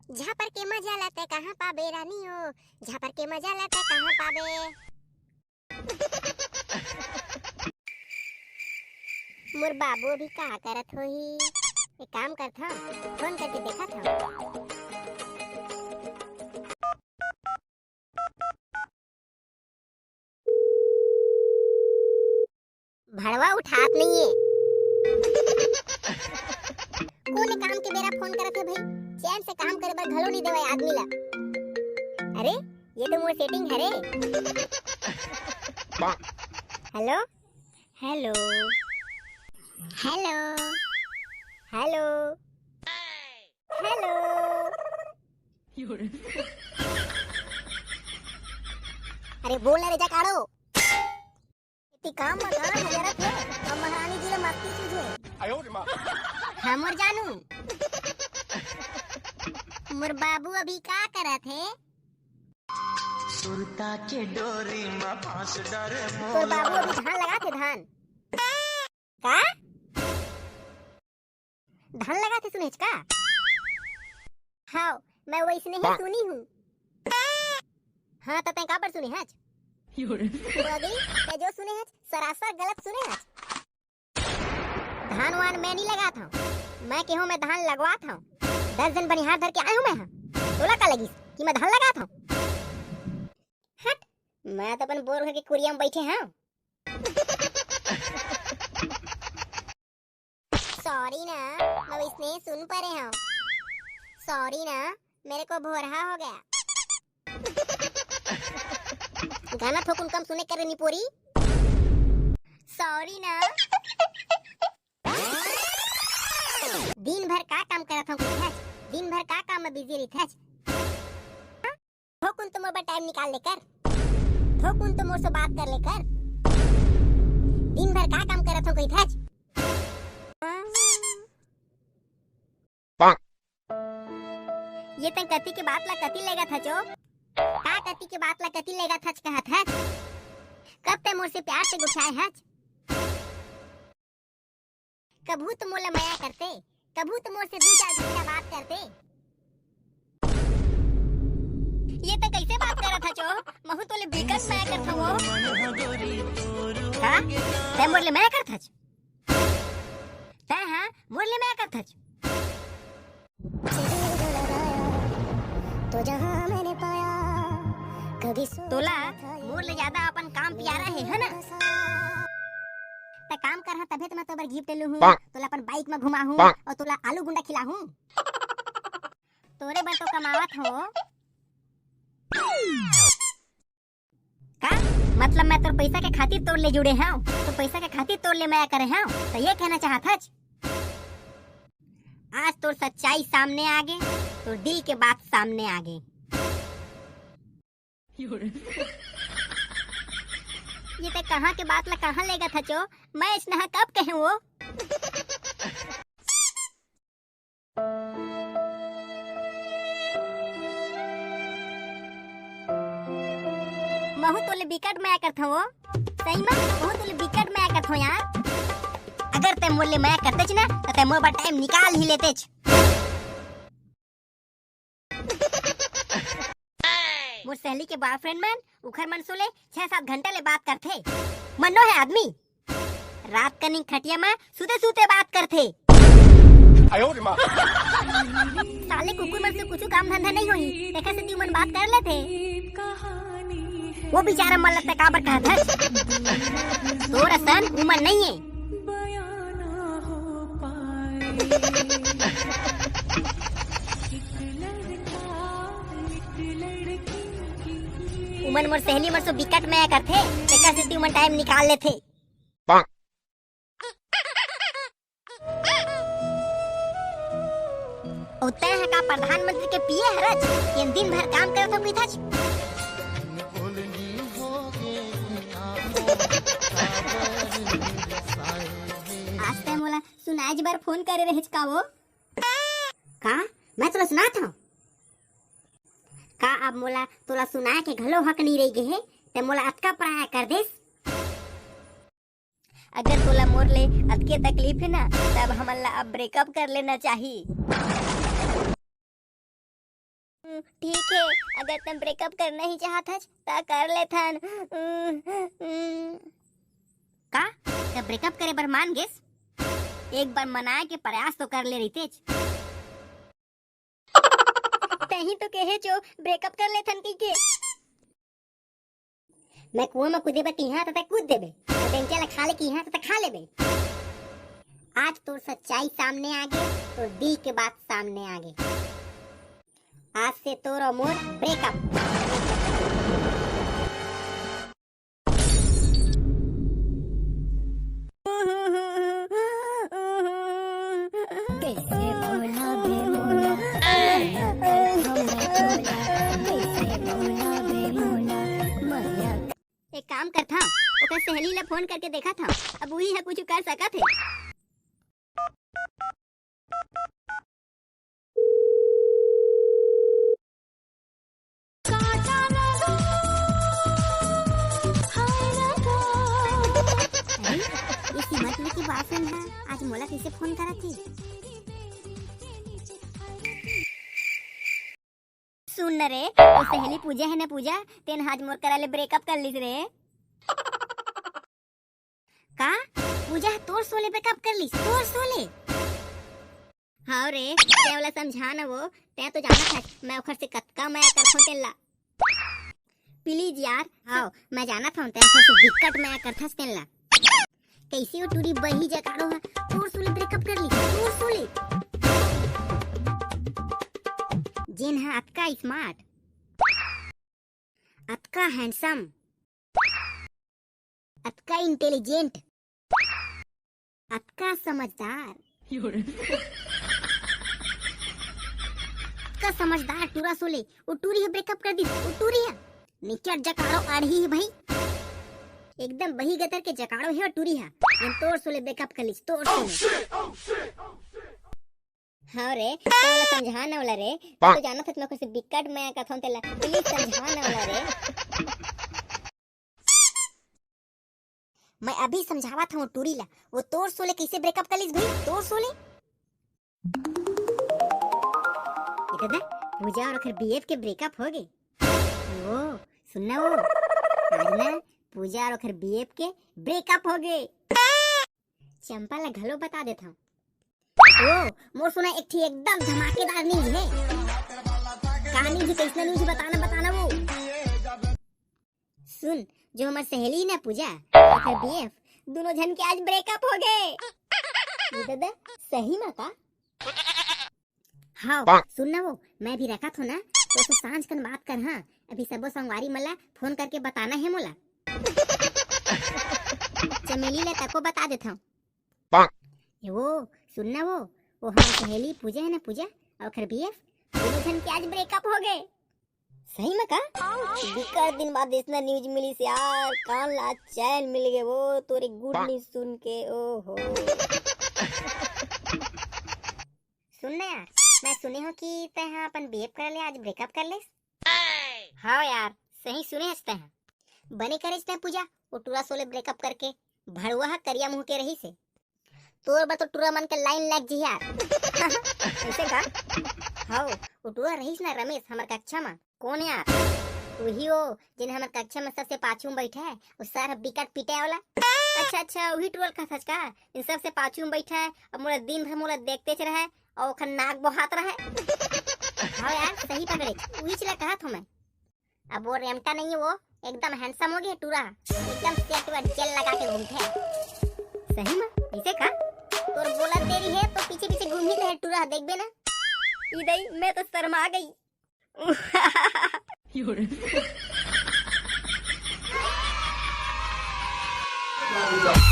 झापर के मजा लाते कहाँ पाबे रानी हो, झापर के मजा लाते कहाँ पाबे। मोर बाबू अभी का करत होही, एक काम करत हूँ, फोन करके देखत हूँ। भड़वा उठात नहीं है। कौन काम के बेरा फोन करत है भाई, चैन से काम करे बर घलो नहीं देवे आदमी ला। अरे ये तो मोर सेटिंग है रे। Hello hello hello hello hello. अरे बोल ना रे जकाड़ो, इतनी काम मत कर हजरत है, हम महारानी जी ने मस्ती सूझे। हमर जानू मोर बाबू अभी का करत है। सुरता के डोरी में फांस डरे तो बाबू अभी धान लगा थे। धान का धान लगा थे सुनेच का। हाँ मैं वैसने ही सुनी हूँ। हाँ तो तै का पर सुनी हज ते जो सुने हज सरासर गलत सुने हज। धान वान मैं नहीं लगा था, मैं केहू में धान लगवा था। 10 जन बनिहार धर के आए हूँ मैं। तोला का लगी कि मैं धान लगा था। हट, मैं तो अपन बोर होके कुरिया में बैठे हैं। सॉरी ना, मैं इसने सुन पा रहे हूँ। सॉरी ना, मेरे को भोरहा हो गया। गाना थोकुन कम सुने करे नी पोरी। सॉरी ना। दिन भर का काम करत हूँ, दिन भर का काम में बिजी रहत है। थोकुन तो मोबाइल टाइम निकाल लेकर, थोकुन तो मोर से बात कर लेकर। दिन भर का काम करत हूँ कोई था। ये तन कति के बात ला कति लेगा था जो का कति के बात ला कति लेगा था कहत है। कब ते मोर से प्यार से गुस्साए है। कभू तो मोला माया करते, कभू तो मोर से 2-4 घंटा बात करते। ये तो कैसे बात कर रहा था जो महू तोले बिकट माया करता वो। हाँ ते मोरले माया करता ते। हाँ मोरले माया करता तो जहाँ मैंने पाया कभी तोला मोरले ज्यादा अपन काम प्यारा है ना। ते काम कर तबे तो मैं तोबर गिफ्ट ले लूं, तोला अपन बाइक में घुमा हूं और तोला आलू गुंडा खिला हूं। तोरे बर तो कमावत हो का मतलब मैं तोर पैसा के खातिर तोड़ ले जुड़े हूं, तो पैसा के खातिर तोड़ ले मैं करे हूं। तो ये कहना चाहत हज आज तोर सच्चाई सामने आ गए, तोर दिल के बात सामने आ गए। ये तो कहाँ के बात ला कहाँ लेगा था जो मैं इसने कब कहे वो। महू तोले बिकट माया करता वो सही में। महू तोले बिकट माया करता हो यार। अगर ते मोले माया करते ना तो ते मोर टाइम निकाल ही लेते। मोर सहेली के बॉयफ्रेंड मन उखर मन सोले 6-7 घंटा ले बात करते। मनो है आदमी रात कनी खटिया में सुते सुते बात करते। साले कुकुर मन से कुछ काम धंधा नहीं होई, देखा से मन बात कर लेते। वो बेचारा मन लगता काबर कहत है तोरा सन उमर नहीं है। उमन मोर सहेली मोर से बिकट में करथे, देखा से उमन टाइम निकाल लेथे। उते है का प्रधानमंत्री के पिए हरज ये दिन भर काम करत हो किथाच। आज ते मोला सुनाज बार फोन करे रहिस का वो का मैं तोला सुना था का। अब मोला तोला सुनाए के घलो हक नहीं रही गे ते मोला अटका पराया कर देस। अगर तोला मोर ले अटके तकलीफ है ना तब हमन ला अब ब्रेकअप कर लेना चाहिए। ठीक है, अगर तुम ब्रेकअप करना ही चाहत हस ता कर लेथन। का तब ब्रेकअप करे बर मान गेस? एक बार मनाए के प्रयास तो कर ले रितेज। तही तो कहे जो ब्रेकअप कर लेथन की के। मैं कुआं में कूदे बती हां त कूद देबे, बेंचा ला खा ले की हां त खा लेबे। आज तो सच्चाई सामने आ गई, तो दी के बात सामने आ गई। आज से तोर और मोर ब्रेकअप। एक काम कर था, ओकर सहेली ला फोन करके देखा था, अब वही है कुछ कर सका थे। की बॉयफ्रेंड है, आज मोला कैसे फोन करा थी? सुन न रे, तो सहेली पूजा है ना पूजा, तेन आज मोर करा ले ब्रेकअप कर लिस रे। का पूजा तोर सोले ब्रेकअप कर लिस? तोर सोले? हाँ रे, ते वाला समझा ना वो, ते तो जाना था मैं ओखर से कतका मैं कर फोन तेला। प्लीज यार, हाँ मैं जाना था ते ओखर से दिक्कत मैं कर था तेला। कैसे वो टूरी बही जकाड़ो है, तोर सोले ब्रेकअप कर ली, तोर सोले। जिन है अतका स्मार्ट, अतका हैंडसम, अतका इंटेलिजेंट, अतका समझदार, अतका समझदार टूरा सोले, वो टूरी है ब्रेकअप कर दी, वो टूरी है निचट जकाड़ो आड़ी है भाई, एकदम बही गतर के जकाड़ो है और टूरी है, हम तोर सोले ब्रेकअप कर ली, तोर सोले। हाँ रे, तो समझा ना वाला रे, तो जाना था तुम्हें कुछ दिक्कत मैं कथों तेला, प्लीज समझा ना वाला रे। मैं अभी समझावा था वो टूरी ला, वो तोर सोले कैसे ब्रेकअप कर लीस भाई, तोर सोले। इधर पूजा और अखर बीएफ के ब्रेकअप हो गए। वो सुनना वो, आज ना पूजा और अखर बीएफ के ब्रेकअप हो गए। चंपा ला घलो बता देता हूँ। ओ मोर सुना एक थी एकदम धमाकेदार न्यूज है। कहानी जी कैसा न्यूज बताना वो। सुन, जो हमार सहेली ना पूजा और बीएफ दोनों जन के आज ब्रेकअप हो गए। दादा सही में का? हाँ सुन ना वो, मैं भी रखा था ना, तो सांझ कन बात कर। हाँ अभी सबो संगवारी मला फोन करके बताना है मोला। चमेली ला तको बता देता हूँ। वो सुनना वो हमारी सहेली पूजा है ना पूजा और खरबीएफ दोनों जन के आज ब्रेकअप हो गए। सही में का? दिक्कत दिन बाद इतना न्यूज मिली से यार, कान ला चैन मिल गए वो तोरी गुड न्यूज सुन के। ओहो सुनना यार, मैं सुने हो कि ते हाँ अपन बीएफ कर ले, आज ब्रेकअप कर ले। हाँ यार सही सुने हंसते हैं, बने करे पूजा वो टूरा सोले ब्रेकअप करके भड़ुआ करिया मुंह के रही से तोर बा तो टूरा मन के लाइन लग जी यार। ऐसे का? हाँ वो टूरा रहीस ना रमेश हमार कक्षा में। कौन यार? वही हो जिन हमार कक्षा में सबसे पाछू में बैठा है, उस सारा बिकट पीटे वाला। अच्छा वही टूरल का सच का, इन सबसे पाछू में बैठा है और मोला दिन भर मोला देखते च रहा है और ओखन नाक बहात रहा है। हाँ यार सही पकड़े, वही चला कहा था मैं। अब वो रेमटा नहीं है, वो एकदम हैंडसम हो गया टूरा, एकदम सेट व जेल लगा के घूमते हैं। सही में इसे का? तोर बोला तेरी है तो पीछे पीछे घूम ही रहे टूरा, देख बे ना। इधर मैं तो शर्मा गई। Yo.